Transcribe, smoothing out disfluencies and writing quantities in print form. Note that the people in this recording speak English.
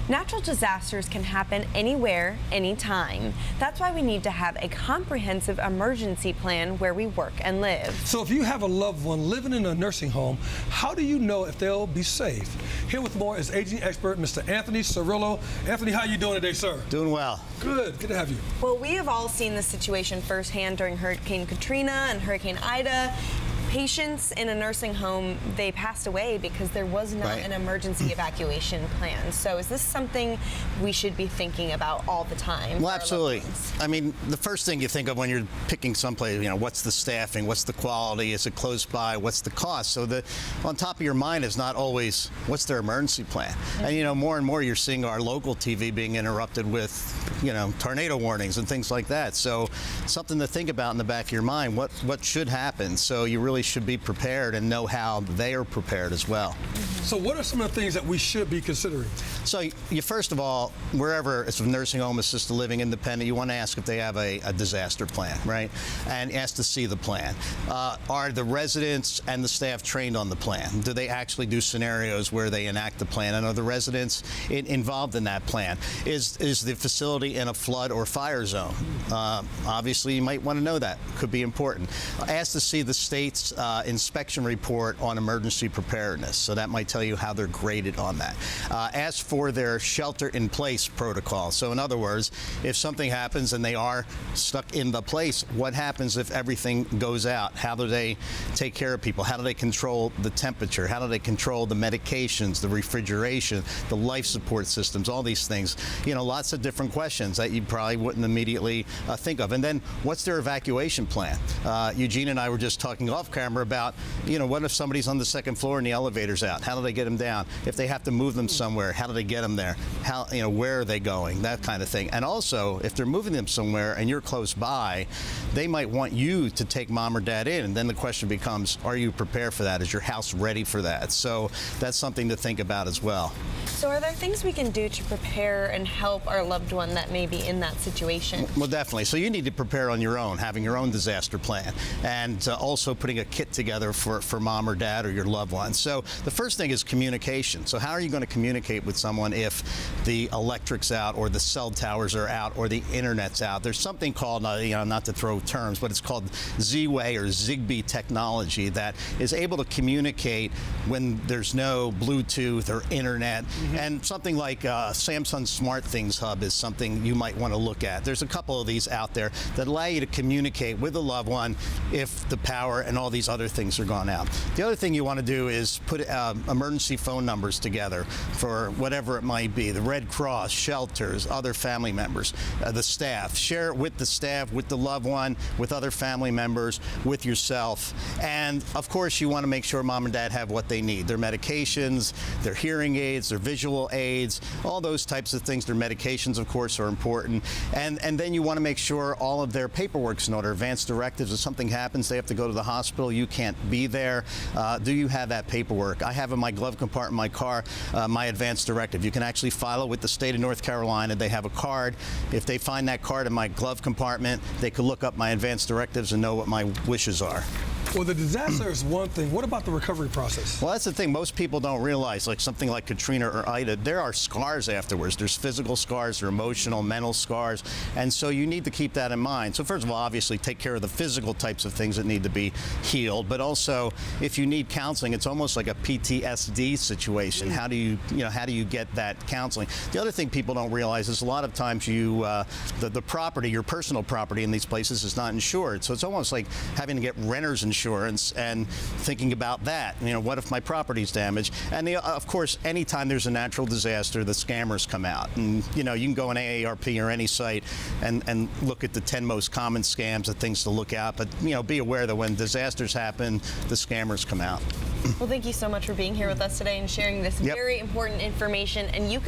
Natural disasters can happen anywhere, anytime. That's why we need to have a comprehensive emergency plan where we work and live. So if you have a loved one living in a nursing home, how do you know if they'll be safe? Here with more is aging expert Mr. Anthony Cirillo. Anthony, how are you doing today, sir? Doing well. Good to have you. Well, we have all seen this situation firsthand during Hurricane Katrina and Hurricane Ida. Patients in a nursing home, they passed away because there was not an emergency evacuation plan. So is this something we should be thinking about all the time? Well, absolutely. I mean, the first thing you think of when you're picking someplace, what's the staffing, what's the quality, is it close by, what's the cost? So on top of your mind is not always what's their emergency plan. And more and more you're seeing our local TV being interrupted with, tornado warnings and things like that. So something to think about in the back of your mind, what should happen? So you really should be prepared and know how they are prepared as well. So what are some of the things that we should be considering? So you first of all, wherever it's a nursing home, assisted living, independent, you want to ask if they have a disaster plan, right? And ask to see the plan. Are the residents and the staff trained on the plan? Do they actually do scenarios where they enact the plan? And are the residents involved in that plan? Is the facility in a flood or fire zone? Obviously, you might want to know that. Could be important. Ask to see the state's inspection report on emergency preparedness. So that might tell you how they're graded on that. Ask for their shelter-in-place protocol. So in other words, if something happens and they are stuck in the place, what happens if everything goes out? How do they take care of people? How do they control the temperature? How do they control the medications, the refrigeration, the life support systems, all these things? Lots of different questions that you probably wouldn't immediately think of. And then what's their evacuation plan? Eugene and I were just talking off camera about, what if somebody's on the second floor and the elevator's out? How do they get them down? If they have to move them somewhere, how do they get them there? How, where are they going? That kind of thing. And also, if they're moving them somewhere and you're close by, they might want you to take mom or dad in. And then the question becomes, are you prepared for that? Is your house ready for that? So that's something to think about as well. So are there things we can do to prepare and help our loved one that may be in that situation? Well, definitely. So you need to prepare on your own, having your own disaster plan, and also putting a kit together for mom or dad or your loved one. So the first thing is communication. So how are you going to communicate with someone if the electric's out or the cell towers are out or the internet's out? There's something called, not to throw terms, but it's called Z-Way or Zigbee technology that is able to communicate when there's no Bluetooth or internet. And something like Samsung Smart Things Hub is something you might want to look at. There's a couple of these out there that allow you to communicate with a loved one if the power and all these other things are gone out. The other thing you want to do is put emergency phone numbers together for whatever it might be, the Red Cross, shelters, other family members, the staff. Share it with the staff, with the loved one, with other family members, with yourself. And of course, you want to make sure mom and dad have what they need, their medications, their hearing aids, their visual aids, all those types of things. Their medications, of course, are important. And then you want to make sure all of their paperwork's in order, advance directives. If something happens, they have to go to the hospital, you can't be there. Do you have that paperwork? I have in my glove compartment in my car my advance directive. You can actually file it with the state of North Carolina. They have a card. If they find that card in my glove compartment, they could look up my advance directives and know what my wishes are. Well, the disaster is one thing. What about the recovery process? Well, that's the thing. Most people don't realize, like something like Katrina or Ida, there are scars afterwards. There's physical scars, there are emotional, mental scars, and so you need to keep that in mind. So first of all, obviously, take care of the physical types of things that need to be healed, but also, if you need counseling, it's almost like a PTSD situation. How do you get that counseling? The other thing people don't realize is a lot of times the property, your personal property in these places is not insured. So it's almost like having to get renter's insurance and thinking about that. What if my property's damaged? And of course, anytime there's a natural disaster, the scammers come out. And you can go on AARP or any site and look at the 10 most common scams and things to look at. But be aware that when disasters happen, the scammers come out. Well, thank you so much for being here with us today and sharing this very important information. And you can